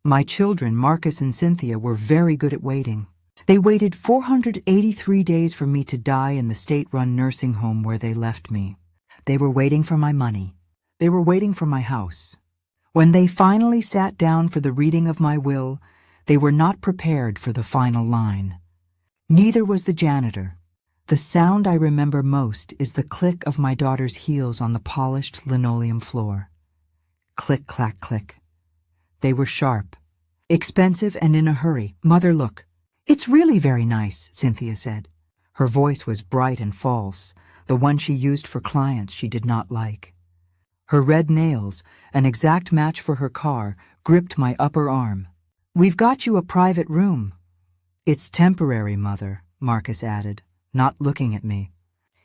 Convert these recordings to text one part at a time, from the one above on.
My children, Marcus and Cynthia, were very good at waiting. They waited 483 days for me to die in the state-run nursing home where they left me. They were waiting for my money. They were waiting for my house. When they finally sat down for the reading of my will, they were not prepared for the final line. Neither was the janitor. The sound I remember most is the click of my daughter's heels on the polished linoleum floor. Click, clack, click. They were sharp, expensive, and in a hurry. "Mother, look." "It's really very nice," Cynthia said. Her voice was bright and false, the one she used for clients she did not like. Her red nails, an exact match for her car, gripped my upper arm. "We've got you a private room." "It's temporary, Mother," Marcus added, not looking at me.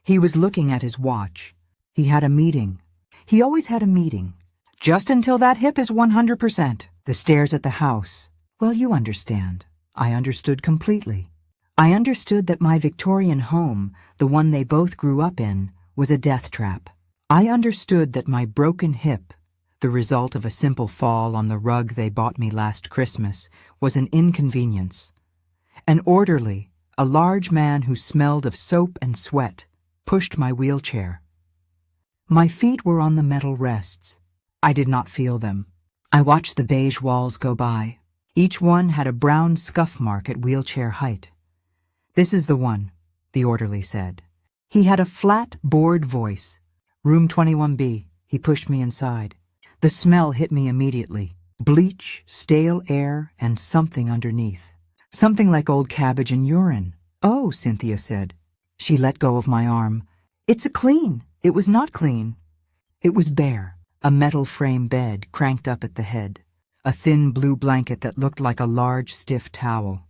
He was looking at his watch. He had a meeting. He always had a meeting. "Just until that hip is 100%. The stairs at the house." Well, you understand. I understood completely. I understood that my Victorian home, the one they both grew up in, was a death trap. I understood that my broken hip, the result of a simple fall on the rug they bought me last Christmas, was an inconvenience. An orderly, a large man who smelled of soap and sweat, pushed my wheelchair. My feet were on the metal rests. I did not feel them. I watched the beige walls go by. Each one had a brown scuff mark at wheelchair height. "This is the one," the orderly said. He had a flat, bored voice. "Room 21B. He pushed me inside. The smell hit me immediately. Bleach, stale air, and something underneath. Something like old cabbage and urine. "Oh," Cynthia said. She let go of my arm. "It's clean." It was not clean. It was bare. A metal frame bed cranked up at the head. A thin blue blanket that looked like a large, stiff towel.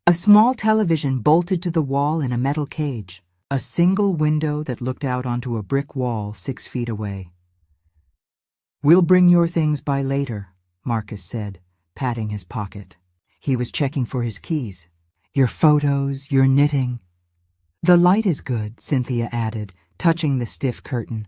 A small television bolted to the wall in a metal cage. A single window that looked out onto a brick wall 6 feet away. "We'll bring your things by later," Marcus said, patting his pocket. He was checking for his keys. "Your photos, your knitting." "The light is good," Cynthia added, touching the stiff curtain.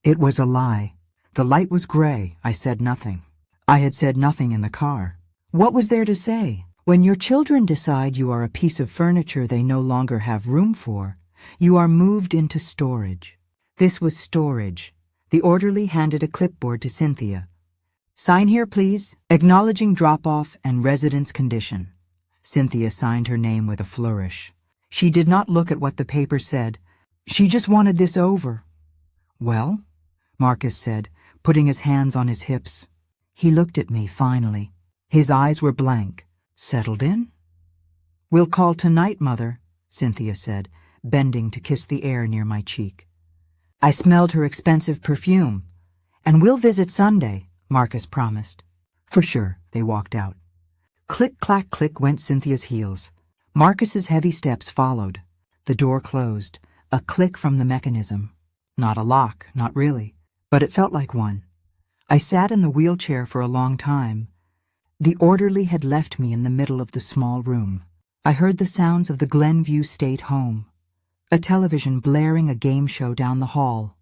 It was a lie. The light was gray. I said nothing. I had said nothing in the car. What was there to say? When your children decide you are a piece of furniture they no longer have room for, you are moved into storage. This was storage. The orderly handed a clipboard to Cynthia. "Sign here, please, acknowledging drop-off and residence condition." Cynthia signed her name with a flourish. She did not look at what the paper said. She just wanted this over. "Well?" Marcus said, putting his hands on his hips. He looked at me finally. His eyes were blank. "Settled in?" "We'll call tonight, Mother," Cynthia said, bending to kiss the air near my cheek. I smelled her expensive perfume. "And we'll visit Sunday," Marcus promised. "For sure," they walked out. Click, clack, click went Cynthia's heels. Marcus's heavy steps followed. The door closed. A click from the mechanism. Not a lock, not really, but it felt like one. I sat in the wheelchair for a long time. The orderly had left me in the middle of the small room. I heard the sounds of the Glenview State Home. A television blaring a game show down the hall.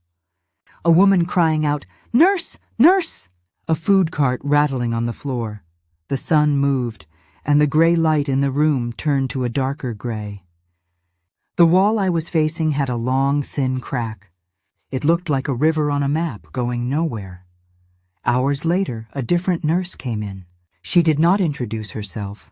A woman crying out, "Nurse! Nurse!" A food cart rattling on the floor. The sun moved, and the gray light in the room turned to a darker gray. The wall I was facing had a long, thin crack. It looked like a river on a map going nowhere. Hours later, a different nurse came in. She did not introduce herself.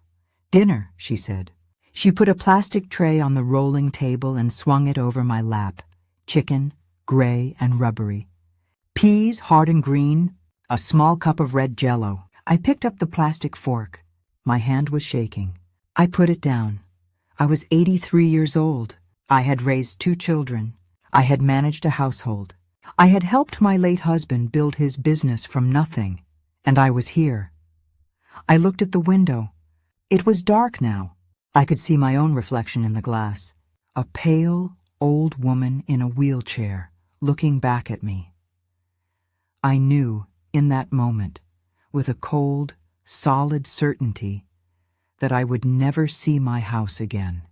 "Dinner," she said. She put a plastic tray on the rolling table and swung it over my lap. Chicken, gray and rubbery. Peas, hard and green. A small cup of red Jell-O. I picked up the plastic fork. My hand was shaking. I put it down. I was 83 years old. I had raised 2 children. I had managed a household. I had helped my late husband build his business from nothing, and I was here. I looked at the window. It was dark now. I could see my own reflection in the glass. A pale, old woman in a wheelchair, looking back at me. I knew, in that moment, with a cold, solid certainty, that I would never see my house again.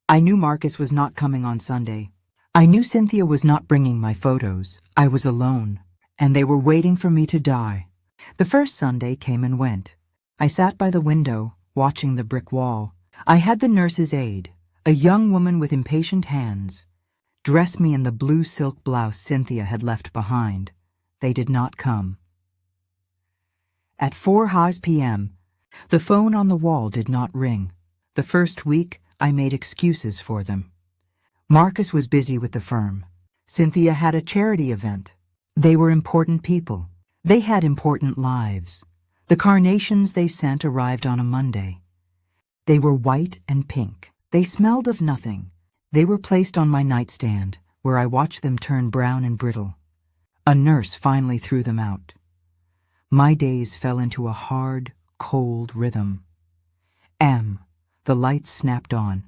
I knew Marcus was not coming on Sunday. I knew Cynthia was not bringing my photos. I was alone, and they were waiting for me to die. The first Sunday came and went. I sat by the window, watching the brick wall. I had the nurse's aide, a young woman with impatient hands, dress me in the blue silk blouse Cynthia had left behind. They did not come. At 4:00 p.m., the phone on the wall did not ring. The first week, I made excuses for them. Marcus was busy with the firm. Cynthia had a charity event. They were important people. They had important lives. The carnations they sent arrived on a Monday. They were white and pink. They smelled of nothing. They were placed on my nightstand, where I watched them turn brown and brittle. A nurse finally threw them out. My days fell into a hard, cold rhythm. The lights snapped on.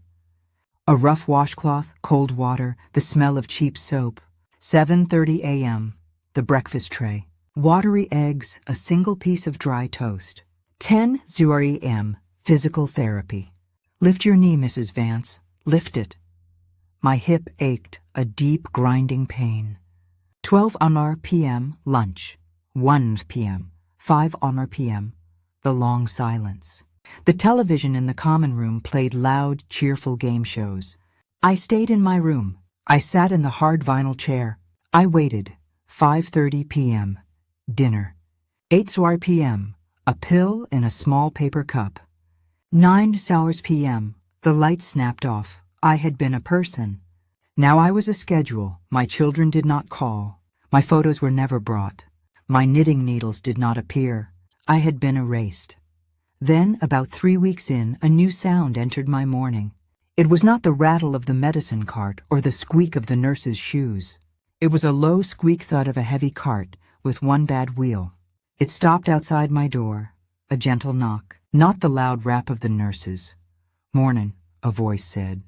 A rough washcloth, cold water, the smell of cheap soap. 7:30 a.m., the breakfast tray. Watery eggs, a single piece of dry toast. 10:00 a.m., physical therapy. Lift your knee, Mrs. Vance. Lift it. My hip ached, a deep, grinding pain. 12:00 p.m., lunch. 1 p.m., 5:00 p.m., the long silence. The television in the common room played loud, cheerful game shows. I stayed in my room. I sat in the hard vinyl chair. I waited. 5:30 p.m., dinner. 8:00 p.m., a pill in a small paper cup. 9:00 p.m., the lights snapped off. I had been a person. Now I was a schedule. My children did not call. My photos were never brought. My knitting needles did not appear. I had been erased. Then, about 3 weeks in, a new sound entered my morning. It was not the rattle of the medicine cart or the squeak of the nurse's shoes. It was a low squeak thud of a heavy cart with one bad wheel. It stopped outside my door, a gentle knock, not the loud rap of the nurses. "Mornin'," a voice said.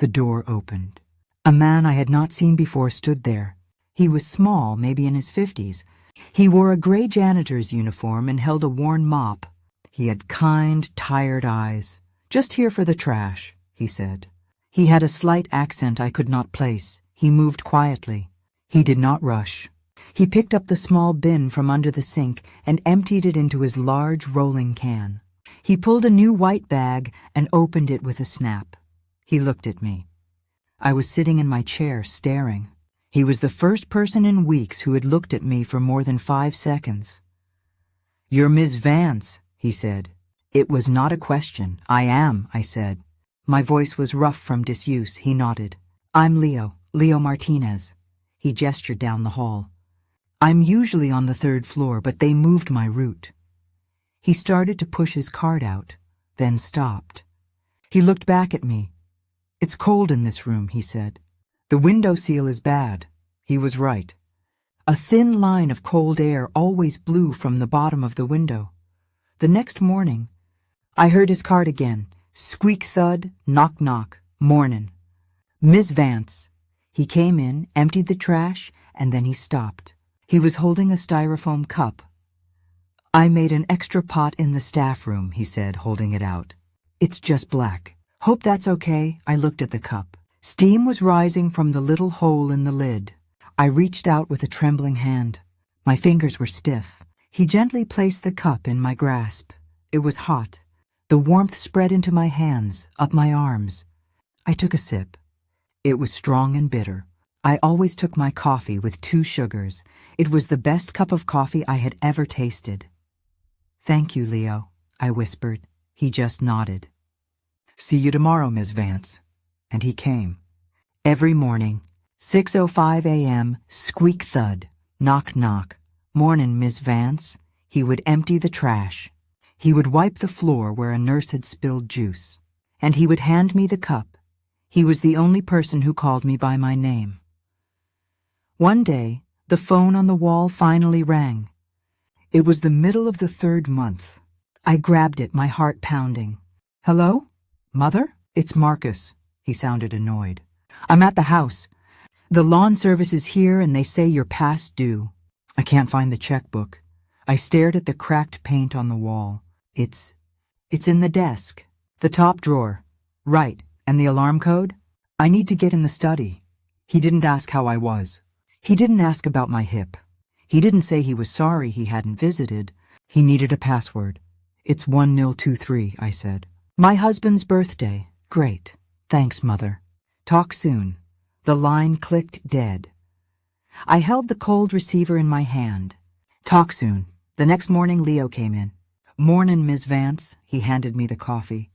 The door opened. A man I had not seen before stood there. He was small, maybe in his 50s. He wore a gray janitor's uniform and held a worn mop. He had kind, tired eyes. "Just here for the trash," he said. He had a slight accent I could not place. He moved quietly. He did not rush. He picked up the small bin from under the sink and emptied it into his large rolling can. He pulled a new white bag and opened it with a snap. He looked at me. I was sitting in my chair, staring. He was the first person in weeks who had looked at me for more than 5 seconds. "You're Miss Vance," he said. It was not a question. "I am," I said. My voice was rough from disuse. He nodded. "I'm Leo Martinez." He gestured down the hall. "I'm usually on the 3rd floor, but they moved my route." He started to push his cart out, then stopped. He looked back at me. "It's cold in this room," he said. "The window seal is bad." He was right. A thin line of cold air always blew from the bottom of the window. The next morning, I heard his cart again. Squeak thud, knock knock, mornin'. "Miss Vance." He came in, emptied the trash, and then he stopped. He was holding a styrofoam cup. "I made an extra pot in the staff room," he said, holding it out. "It's just black. Hope that's okay." I looked at the cup. Steam was rising from the little hole in the lid. I reached out with a trembling hand. My fingers were stiff. He gently placed the cup in my grasp. It was hot. The warmth spread into my hands, up my arms. I took a sip. It was strong and bitter. I always took my coffee with 2 sugars. It was the best cup of coffee I had ever tasted. "Thank you, Leo," I whispered. He just nodded. "See you tomorrow, Miss Vance." And he came. Every morning, 6:05 a.m., squeak thud, knock knock. "Mornin', Miss Vance." He would empty the trash. He would wipe the floor where a nurse had spilled juice. And he would hand me the cup. He was the only person who called me by my name. One day, the phone on the wall finally rang. It was the middle of the 3rd month. I grabbed it, my heart pounding. "Hello? Mother? It's Marcus." He sounded annoyed. "I'm at the house. The lawn service is here and they say you're past due." I can't find the checkbook. I stared at the cracked paint on the wall. It's in the desk. The top drawer. Right. And the alarm code? I need to get in the study." He didn't ask how I was. He didn't ask about my hip. He didn't say he was sorry he hadn't visited. He needed a password. It's 1023, I said. My husband's birthday. Great. Thanks, Mother. Talk soon. The line clicked dead. I held the cold receiver in my hand. Talk soon. The next morning, Leo came in. Mornin', Miss Vance. He handed me the coffee.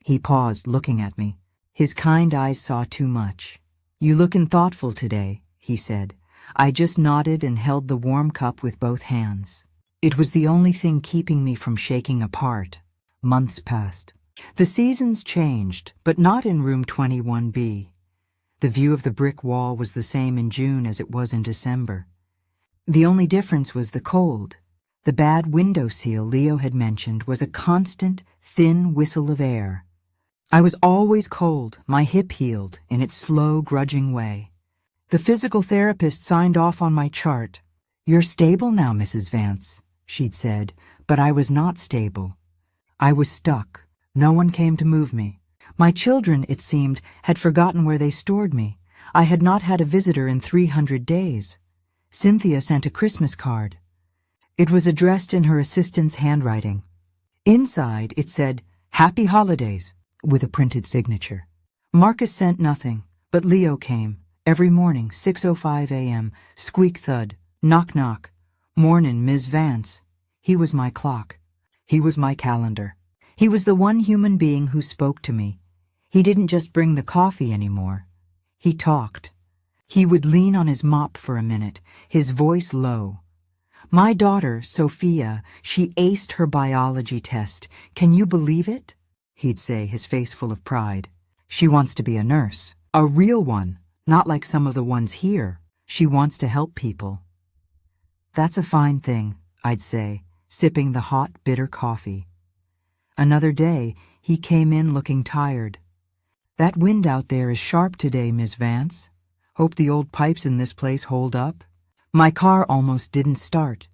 He paused, looking at me. His kind eyes saw too much. You lookin' thoughtful today, he said. I just nodded and held the warm cup with both hands. It was the only thing keeping me from shaking apart. Months passed. The seasons changed, but not in room 21B. The view of the brick wall was the same in June as it was in December. The only difference was the cold. The bad window seal Leo had mentioned was a constant, thin whistle of air. I was always cold, my hip healed, in its slow, grudging way. The physical therapist signed off on my chart. You're stable now, Mrs. Vance, she'd said, but I was not stable. I was stuck. No one came to move me. My children, it seemed, had forgotten where they stored me. I had not had a visitor in 300 days. Cynthia sent a Christmas card. It was addressed in her assistant's handwriting. Inside, it said, Happy Holidays, with a printed signature. Marcus sent nothing, but Leo came. Every morning, 6:05 a.m., squeak thud, knock knock. Mornin', Ms. Vance. He was my clock. He was my calendar. He was the one human being who spoke to me. He didn't just bring the coffee anymore. He talked. He would lean on his mop for a minute, his voice low. My daughter, Sophia, she aced her biology test. Can you believe it? He'd say, his face full of pride. She wants to be a nurse. A real one, not like some of the ones here. She wants to help people. That's a fine thing, I'd say, sipping the hot, bitter coffee. Another day, he came in looking tired. That wind out there is sharp today, Miss Vance. Hope the old pipes in this place hold up. My car almost didn't start.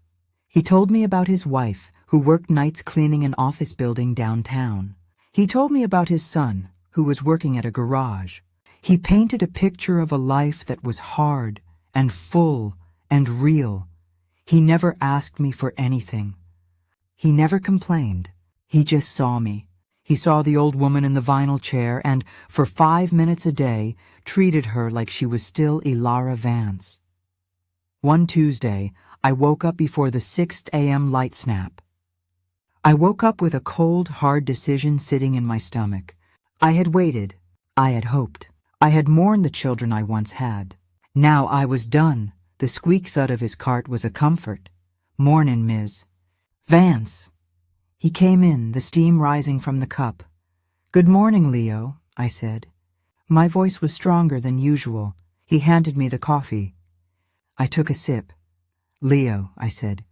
He told me about his wife, who worked nights cleaning an office building downtown. He told me about his son, who was working at a garage. He painted a picture of a life that was hard and full and real. He never asked me for anything. He never complained. He just saw me. He saw the old woman in the vinyl chair and, for 5 minutes a day, treated her like she was still Elara Vance. One Tuesday, I woke up before the 6 a.m. light snap. I woke up with a cold, hard decision sitting in my stomach. I had waited. I had hoped. I had mourned the children I once had. Now I was done. The squeak thud of his cart was a comfort. Mornin', Ms. Vance. He came in, the steam rising from the cup. Good morning, Leo, I said. My voice was stronger than usual. He handed me the coffee. I took a sip. Leo, I said,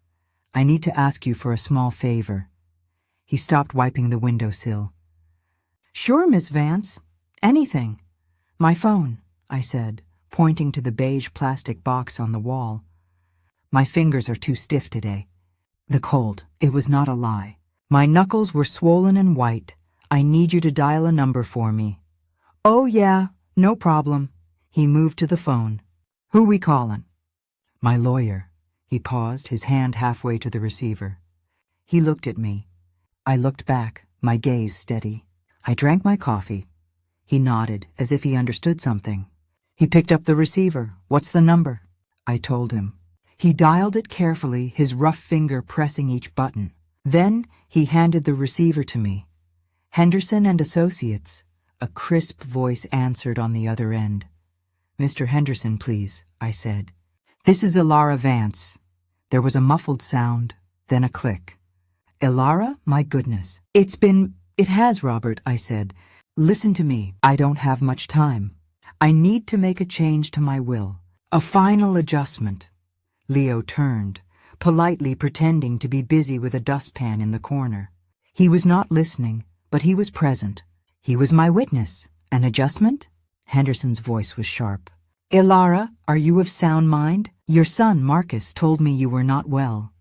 I need to ask you for a small favor. He stopped wiping the windowsill. Sure, Miss Vance. Anything. My phone, I said, pointing to the beige plastic box on the wall. My fingers are too stiff today. The cold, it was not a lie. My knuckles were swollen and white. I need you to dial a number for me. Oh, yeah, no problem. He moved to the phone. Who we callin'? My lawyer. He paused, his hand halfway to the receiver. He looked at me. I looked back, my gaze steady. I drank my coffee. He nodded, as if he understood something. He picked up the receiver. What's the number? I told him. He dialed it carefully, his rough finger pressing each button. Then he handed the receiver to me. Henderson and Associates. A crisp voice answered on the other end. Mr. Henderson, please, I said. This is Elara Vance. There was a muffled sound, then a click. Elara? My goodness. It has, Robert, I said. Listen to me. I don't have much time. I need to make a change to my will. A final adjustment. Leo turned, politely pretending to be busy with a dustpan in the corner. He was not listening, but he was present. He was my witness. An adjustment? Henderson's voice was sharp. Elara, are you of sound mind? Your son, Marcus, told me you were not well.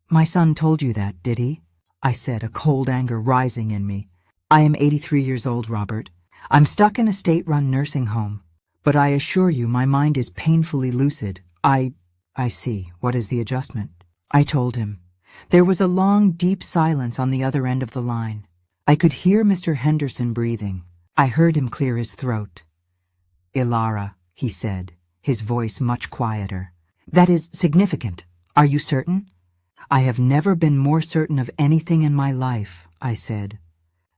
My son told you that, did he? I said, a cold anger rising in me. I am 83 years old, Robert. I'm stuck in a state-run nursing home. But I assure you my mind is painfully lucid. I I see. What is the adjustment? I told him. There was a long, deep silence on the other end of the line. I could hear Mr. Henderson breathing. I heard him clear his throat. Ilara, he said, his voice much quieter. That is significant. Are you certain? I have never been more certain of anything in my life, I said.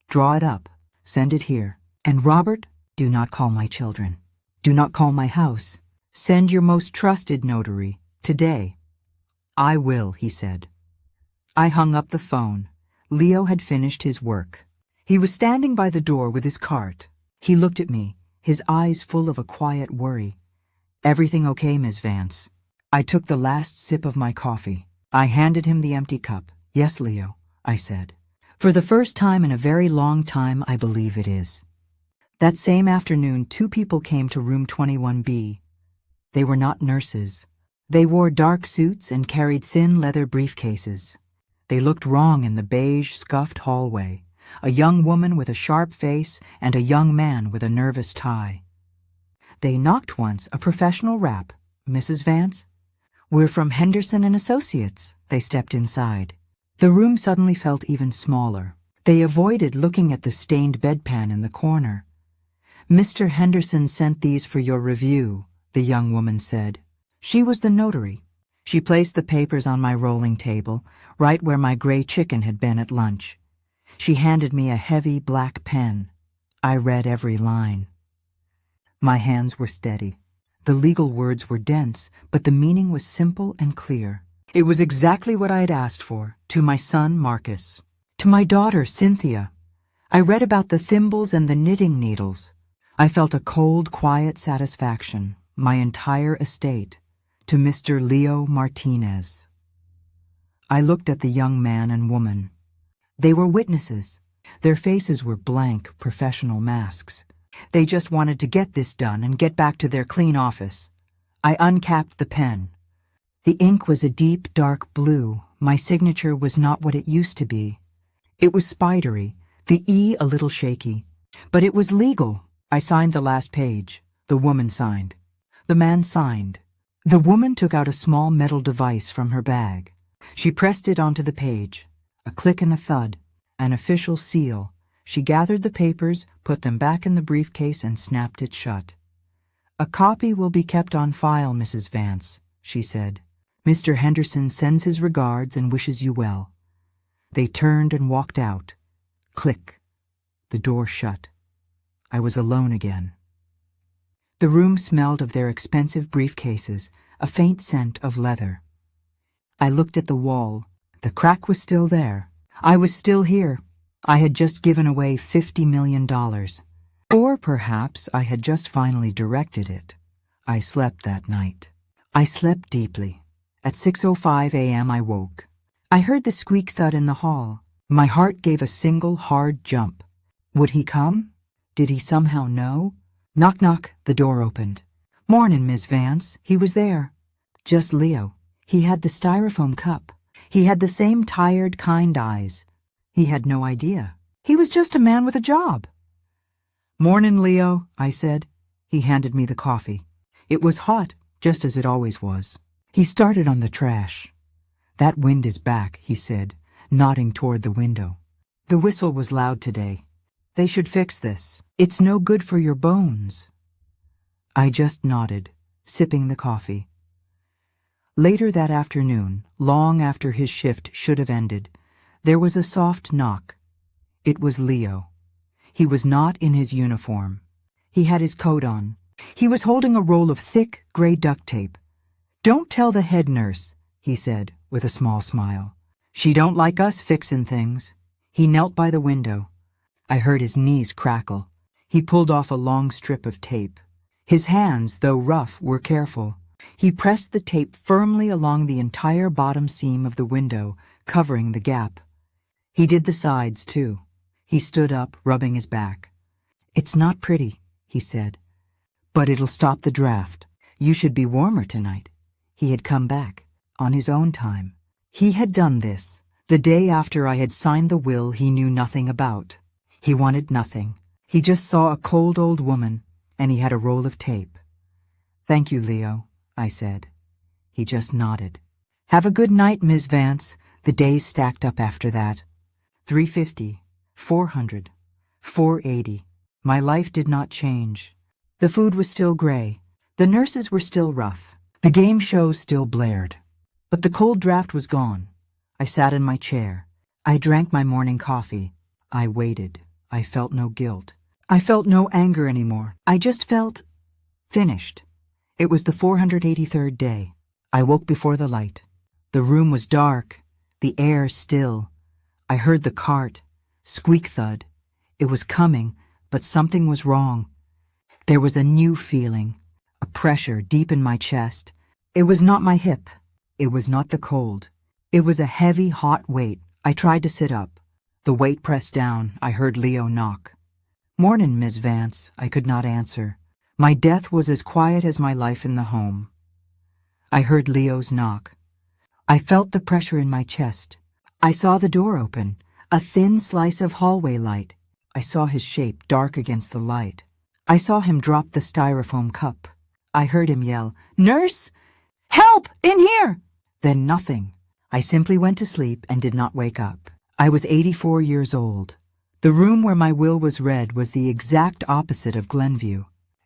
Draw it up. Send it here. And Robert, do not call my children. Do not call my house. Send your most trusted notary, today. I will, he said. I hung up the phone. Leo had finished his work. He was standing by the door with his cart. He looked at me, his eyes full of a quiet worry. Everything okay, Miss Vance? I took the last sip of my coffee. I handed him the empty cup. Yes, Leo, I said. For the first time in a very long time, I believe it is. That same afternoon, 2 people came to room 21B. They were not nurses. They wore dark suits and carried thin leather briefcases. They looked wrong in the beige, scuffed hallway. A young woman with a sharp face and a young man with a nervous tie. They knocked once, a professional rap. Mrs. Vance? We're from Henderson and Associates. They stepped inside. The room suddenly felt even smaller. They avoided looking at the stained bedpan in the corner. Mr. Henderson sent these for your review, the young woman said. She was the notary. She placed the papers on my rolling table, right where my gray chicken had been at lunch. She handed me a heavy black pen. I read every line. My hands were steady. The legal words were dense, but the meaning was simple and clear. It was exactly what I had asked for, to my son Marcus. To my daughter Cynthia. I read about the thimbles and the knitting needles. I felt a cold, quiet satisfaction, my entire estate, to Mr. Leo Martinez. I looked at the young man and woman. They were witnesses. Their faces were blank, professional masks. They just wanted to get this done and get back to their clean office. I uncapped the pen. The ink was a deep, dark blue. My signature was not what it used to be. It was spidery, the E a little shaky. But it was legal. I signed the last page. The woman signed. The man signed. The woman took out a small metal device from her bag. She pressed it onto the page. A click and a thud. An official seal. She gathered the papers, put them back in the briefcase, and snapped it shut. A copy will be kept on file, Mrs. Vance, she said. Mr. Henderson sends his regards and wishes you well. They turned and walked out. Click. The door shut. I was alone again. The room smelled of their expensive briefcases, a faint scent of leather. I looked at the wall. The crack was still there. I was still here. I had just given away $50 million. Or perhaps I had just finally directed it. I slept that night. I slept deeply. At 6:05 a.m. I woke. I heard the squeak thud in the hall. My heart gave a single hard jump. Would he come? Did he somehow know? Knock, knock. The door opened. Mornin', Miss Vance. He was there. Just Leo. He had the styrofoam cup. He had the same tired, kind eyes. He had no idea. He was just a man with a job. Mornin', Leo, I said. He handed me the coffee. It was hot, just as it always was. He started on the trash. That wind is back, he said, nodding toward the window. The whistle was loud today. They should fix this. It's no good for your bones. I just nodded, sipping the coffee. Later that afternoon, long after his shift should have ended, there was a soft knock. It was Leo. He was not in his uniform. He had his coat on. He was holding a roll of thick, gray duct tape. Don't tell the head nurse, he said, with a small smile. She don't like us fixin' things. He knelt by the window. I heard his knees crackle. He pulled off a long strip of tape. His hands, though rough, were careful. He pressed the tape firmly along the entire bottom seam of the window, covering the gap. He did the sides, too. He stood up, rubbing his back. It's not pretty, he said, but it'll stop the draft. You should be warmer tonight. He had come back, on his own time. He had done this, the day after I had signed the will he knew nothing about. He wanted nothing. He just saw a cold old woman, and he had a roll of tape. Thank you, Leo, I said. He just nodded. Have a good night, Miss Vance. The days stacked up after that. 350, 400, 480. My life did not change. The food was still gray. The nurses were still rough. The game shows still blared. But the cold draft was gone. I sat in my chair. I drank my morning coffee. I waited. I felt no guilt. I felt no anger anymore. I just felt finished. It was the 483rd day. I woke before the light. The room was dark, the air still. I heard the cart, squeak thud. It was coming, but something was wrong. There was a new feeling, a pressure deep in my chest. It was not my hip. It was not the cold. It was a heavy, hot weight. I tried to sit up. The weight pressed down. I heard Leo knock. Mornin', Miss Vance. I could not answer. My death was as quiet as my life in the home. I heard Leo's knock. I felt the pressure in my chest. I saw the door open, a thin slice of hallway light. I saw his shape dark against the light. I saw him drop the styrofoam cup. I heard him yell, "Nurse! Help! In here!" Then nothing. I simply went to sleep and did not wake up. I was 84 years old. The room where my will was read was the exact opposite of Glenview.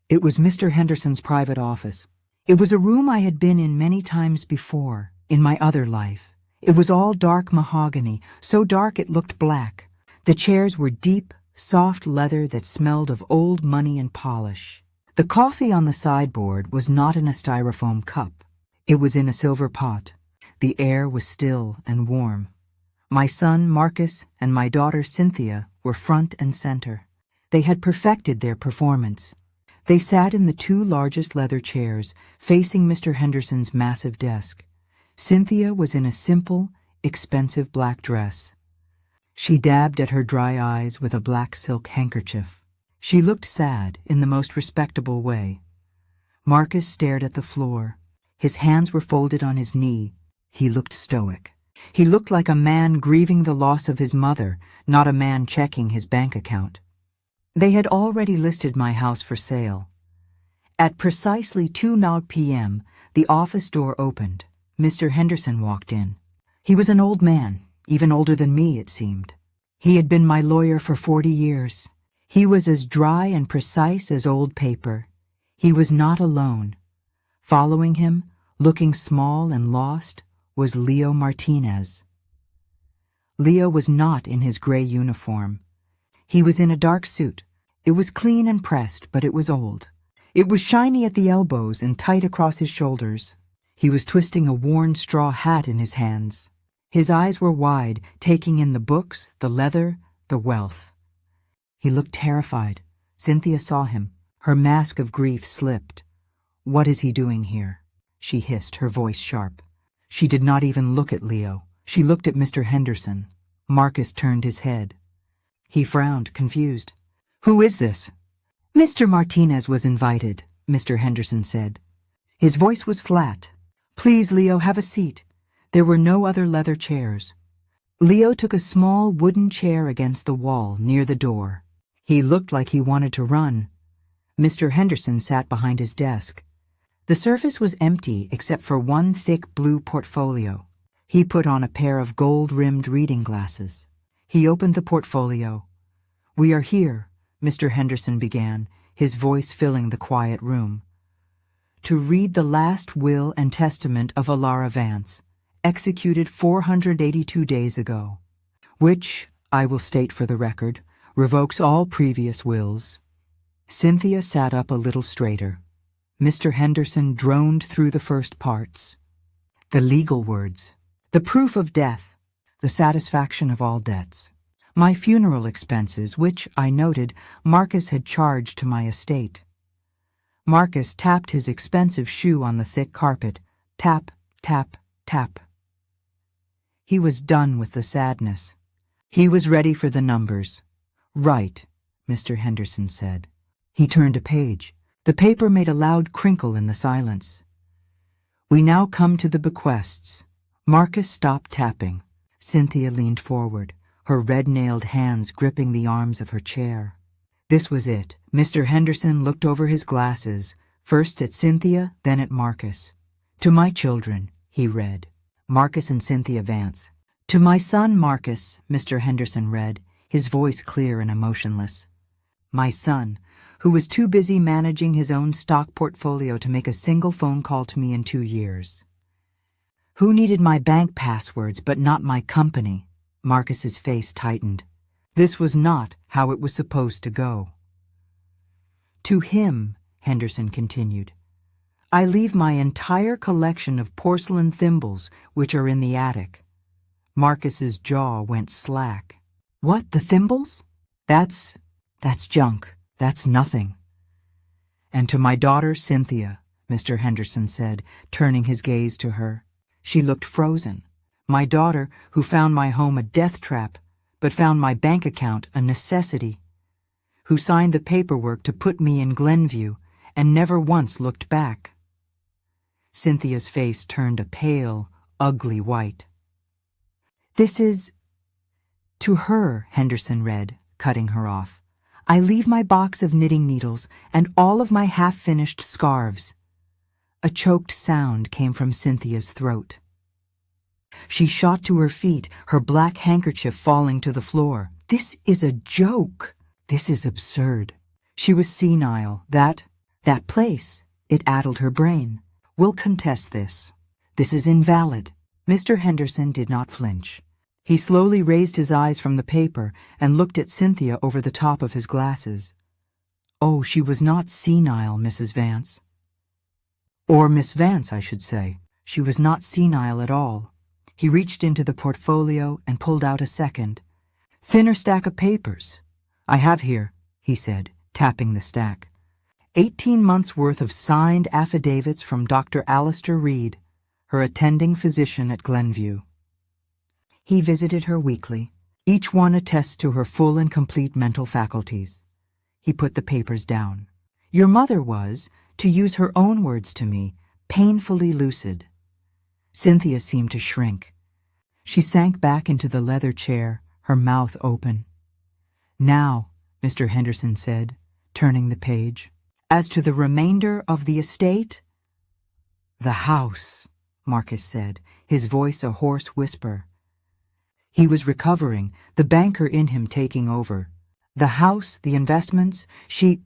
It was Mr. Henderson's private office. It was a room I had been in many times before, in my other life. It was all dark mahogany, so dark it looked black. The chairs were deep, soft leather that smelled of old money and polish. The coffee on the sideboard was not in a styrofoam cup. It was in a silver pot. The air was still and warm. My son, Marcus, and my daughter, Cynthia, were front and center. They had perfected their performance. They sat in the two largest leather chairs, facing Mr. Henderson's massive desk. Cynthia was in a simple, expensive black dress. She dabbed at her dry eyes with a black silk handkerchief. She looked sad in the most respectable way. Marcus stared at the floor. His hands were folded on his knee. He looked stoic. He looked like a man grieving the loss of his mother, not a man checking his bank account. They had already listed my house for sale. At precisely 2:00 p.m., the office door opened. Mr. Henderson walked in. He was an old man, even older than me, it seemed. He had been my lawyer for 40 years. He was as dry and precise as old paper. He was not alone. Following him, looking small and lost, was Leo Martinez. Leo was not in his gray uniform. He was in a dark suit. It was clean and pressed, but it was old. It was shiny at the elbows and tight across his shoulders. He was twisting a worn straw hat in his hands. His eyes were wide, taking in the books, the leather, the wealth. He looked terrified. Cynthia saw him. Her mask of grief slipped. "What is he doing here?" she hissed, her voice sharp. She did not even look at Leo. She looked at Mr. Henderson. Marcus turned his head. He frowned, confused. "Who is this?" "Mr. Martinez was invited," Mr. Henderson said. His voice was flat. "Please, Leo, have a seat." There were no other leather chairs. Leo took a small wooden chair against the wall near the door. He looked like he wanted to run. Mr. Henderson sat behind his desk. The surface was empty except for one thick blue portfolio. He put on a pair of gold-rimmed reading glasses. He opened the portfolio. "We are here," Mr. Henderson began, his voice filling the quiet room, "to read the last will and testament of Alara Vance, executed 482 days ago, which, I will state for the record, revokes all previous wills." Cynthia sat up a little straighter. Mr. Henderson droned through the first parts. The legal words, the proof of death, the satisfaction of all debts, my funeral expenses, which, I noted, Marcus had charged to my estate. Marcus tapped his expensive shoe on the thick carpet. Tap, tap, tap. He was done with the sadness. He was ready for the numbers. "Right," Mr. Henderson said. He turned a page. The paper made a loud crinkle in the silence. "We now come to the bequests." Marcus stopped tapping. Cynthia leaned forward, her red-nailed hands gripping the arms of her chair. This was it. Mr. Henderson looked over his glasses, first at Cynthia, then at Marcus. To my children, he read. Marcus and Cynthia Vance. To my son Marcus, Mr. Henderson read, his voice clear and emotionless. My son, who was too busy managing his own stock portfolio to make a single phone call to me in 2 years. Who needed my bank passwords but not my company? Marcus's face tightened. This was not how it was supposed to go. To him, Henderson continued, I leave my entire collection of porcelain thimbles, which are in the attic. Marcus's jaw went slack. What, the thimbles? That's junk. That's nothing. And to my daughter Cynthia, Mr. Henderson said, turning his gaze to her. She looked frozen. My daughter, who found my home a death trap, but found my bank account a necessity. Who signed the paperwork to put me in Glenview and never once looked back. Cynthia's face turned a pale, ugly white. This is... To her, Henderson read, cutting her off. I leave my box of knitting needles and all of my half-finished scarves. A choked sound came from Cynthia's throat. She shot to her feet, her black handkerchief falling to the floor. This is a joke. This is absurd. She was senile. That place, it addled her brain. We'll contest this. This is invalid. Mr. Henderson did not flinch. He slowly raised his eyes from the paper and looked at Cynthia over the top of his glasses. Oh, she was not senile, Mrs. Vance. Or Miss Vance, I should say. She was not senile at all. He reached into the portfolio and pulled out a second, thinner stack of papers. I have here, he said, tapping the stack, 18 months' worth of signed affidavits from Dr. Alistair Reed, her attending physician at Glenview. He visited her weekly. Each one attests to her full and complete mental faculties. He put the papers down. Your mother was, to use her own words to me, painfully lucid. Cynthia seemed to shrink. She sank back into the leather chair, her mouth open. Now, Mr. Henderson said, turning the page, as to the remainder of the estate? The house, Marcus said, his voice a hoarse whisper. He was recovering, the banker in him taking over. The house, the investments, she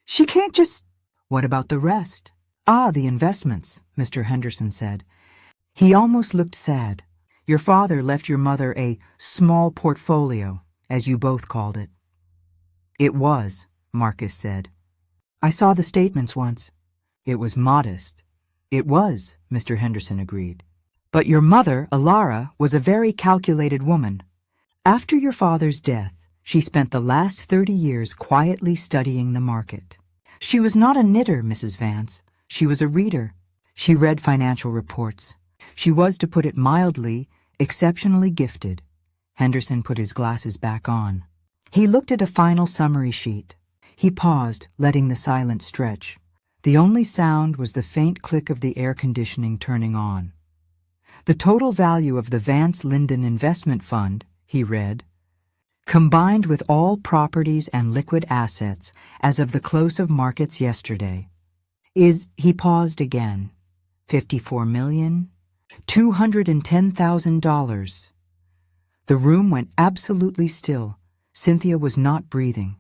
can't just... What about the rest? Ah, the investments, Mr. Henderson said. He almost looked sad. Your father left your mother a small portfolio, as you both called it. It was, Marcus said. I saw the statements once. It was modest. It was, Mr. Henderson agreed. But your mother, Alara, was a very calculated woman. After your father's death, she spent the last 30 years quietly studying the market. She was not a knitter, Mrs. Vance. She was a reader. She read financial reports. She was, to put it mildly, exceptionally gifted. Henderson put his glasses back on. He looked at a final summary sheet. He paused, letting the silence stretch. The only sound was the faint click of the air conditioning turning on. The total value of the Vance Linden Investment Fund, he read, combined with all properties and liquid assets as of the close of markets yesterday, is, he paused again, $54,210,000. The room went absolutely still. Cynthia was not breathing.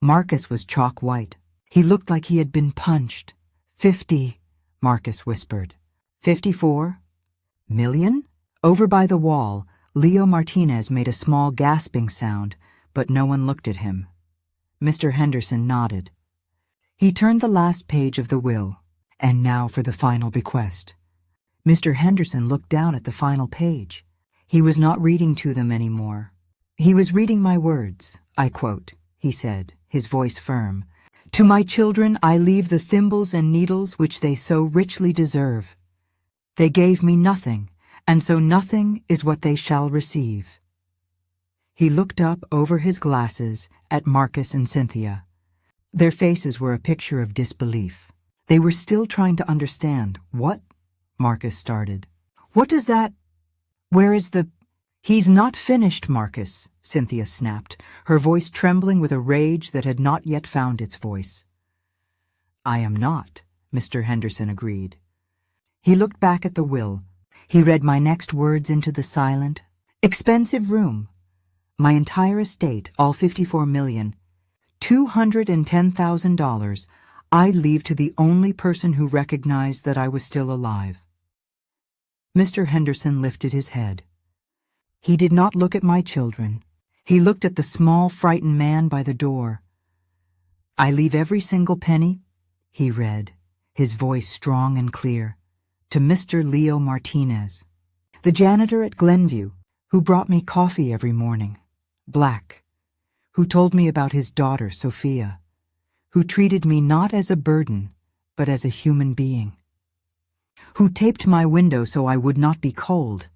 Marcus was chalk white. He looked like he had been punched. 50, Marcus whispered. 54? Million? Over by the wall, Leo Martinez made a small gasping sound, but no one looked at him. Mr. Henderson nodded. He turned the last page of the will. And now for the final bequest. Mr. Henderson looked down at the final page. He was not reading to them anymore. He was reading my words. I quote, he said, his voice firm. To my children I leave the thimbles and needles which they so richly deserve. They gave me nothing, and so nothing is what they shall receive. He looked up over his glasses at Marcus and Cynthia. Their faces were a picture of disbelief. They were still trying to understand. What? Marcus started. What does that... Where is the... He's not finished, Marcus, Cynthia snapped, her voice trembling with a rage that had not yet found its voice. I am not, Mr. Henderson agreed. He looked back at the will. He read my next words into the silent. Expensive room. My entire estate, all $54 million. $210,000 I'd leave to the only person who recognized that I was still alive. Mr. Henderson lifted his head. He did not look at my children. He looked at the small, frightened man by the door. I leave every single penny, he read, his voice strong and clear, to Mr. Leo Martinez, the janitor at Glenview, who brought me coffee every morning, black, who told me about his daughter, Sophia, who treated me not as a burden, but as a human being, who taped my window so I would not be cold.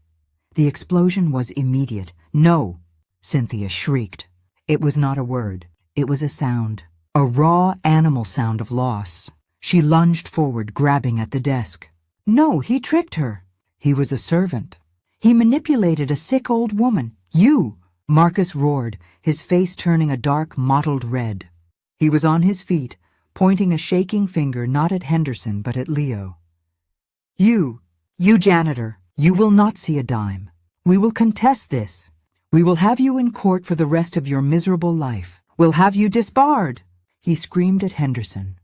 The explosion was immediate. No, Cynthia shrieked. It was not a word. It was a sound, a raw animal sound of loss. She lunged forward, grabbing at the desk. No, he tricked her. He was a servant. He manipulated a sick old woman. You! Marcus roared, his face turning a dark, mottled red. He was on his feet, pointing a shaking finger not at Henderson but at Leo. You janitor, you will not see a dime. We will contest this. We will have you in court for the rest of your miserable life. We'll have you disbarred. He screamed at Henderson.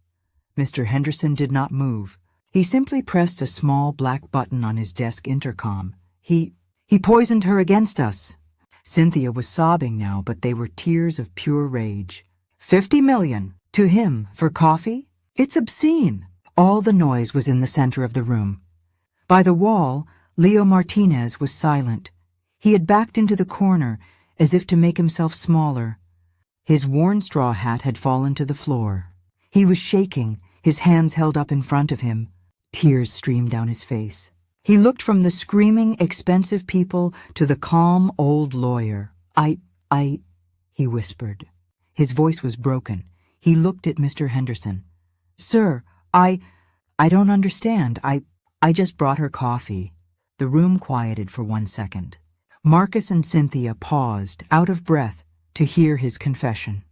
Mr. Henderson did not move. He simply pressed a small black button on his desk intercom. He poisoned her against us. Cynthia was sobbing now, but they were tears of pure rage. $50 million to him for coffee? It's obscene. All the noise was in the center of the room. By the wall, Leo Martinez was silent. He had backed into the corner, as if to make himself smaller. His worn straw hat had fallen to the floor. He was shaking, his hands held up in front of him. Tears streamed down his face. He looked from the screaming, expensive people to the calm, old lawyer. He whispered. His voice was broken. He looked at Mr. Henderson. Sir, I don't understand. I just brought her coffee. The room quieted for 1 second. Marcus and Cynthia paused, out of breath, to hear his confession.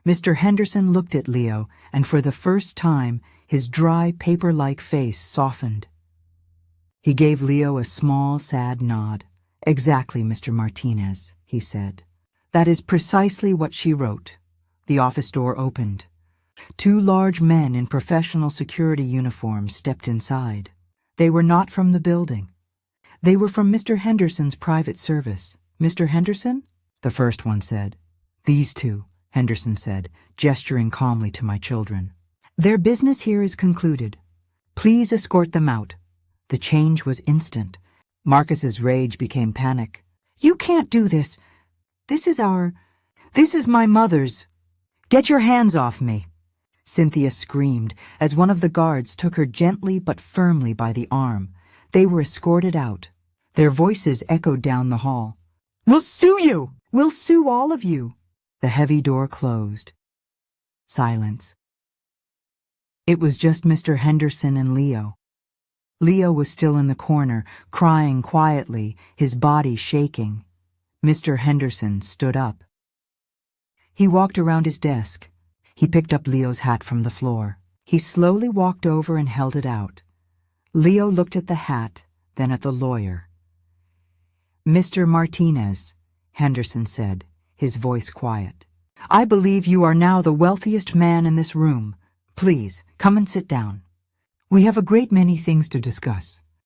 Mr. Henderson looked at Leo, and for the first time, his dry, paper-like face softened. He gave Leo a small, sad nod. Exactly, Mr. Martinez, he said. That is precisely what she wrote. The office door opened. 2 large men in professional security uniforms stepped inside. They were not from the building. They were from Mr. Henderson's private service. Mr. Henderson? The first one said. These 2, Henderson said, gesturing calmly to my children. Their business here is concluded. Please escort them out. The change was instant. Marcus's rage became panic. You can't do this. This is my mother's. Get your hands off me. Cynthia screamed as one of the guards took her gently but firmly by the arm. They were escorted out. Their voices echoed down the hall. We'll sue you! We'll sue all of you! The heavy door closed. Silence. It was just Mr. Henderson and Leo. Leo was still in the corner, crying quietly, his body shaking. Mr. Henderson stood up. He walked around his desk. He picked up Leo's hat from the floor. He slowly walked over and held it out. Leo looked at the hat, then at the lawyer. Mr. Martinez, Henderson said, his voice quiet. I believe you are now the wealthiest man in this room. Please, come and sit down. We have a great many things to discuss.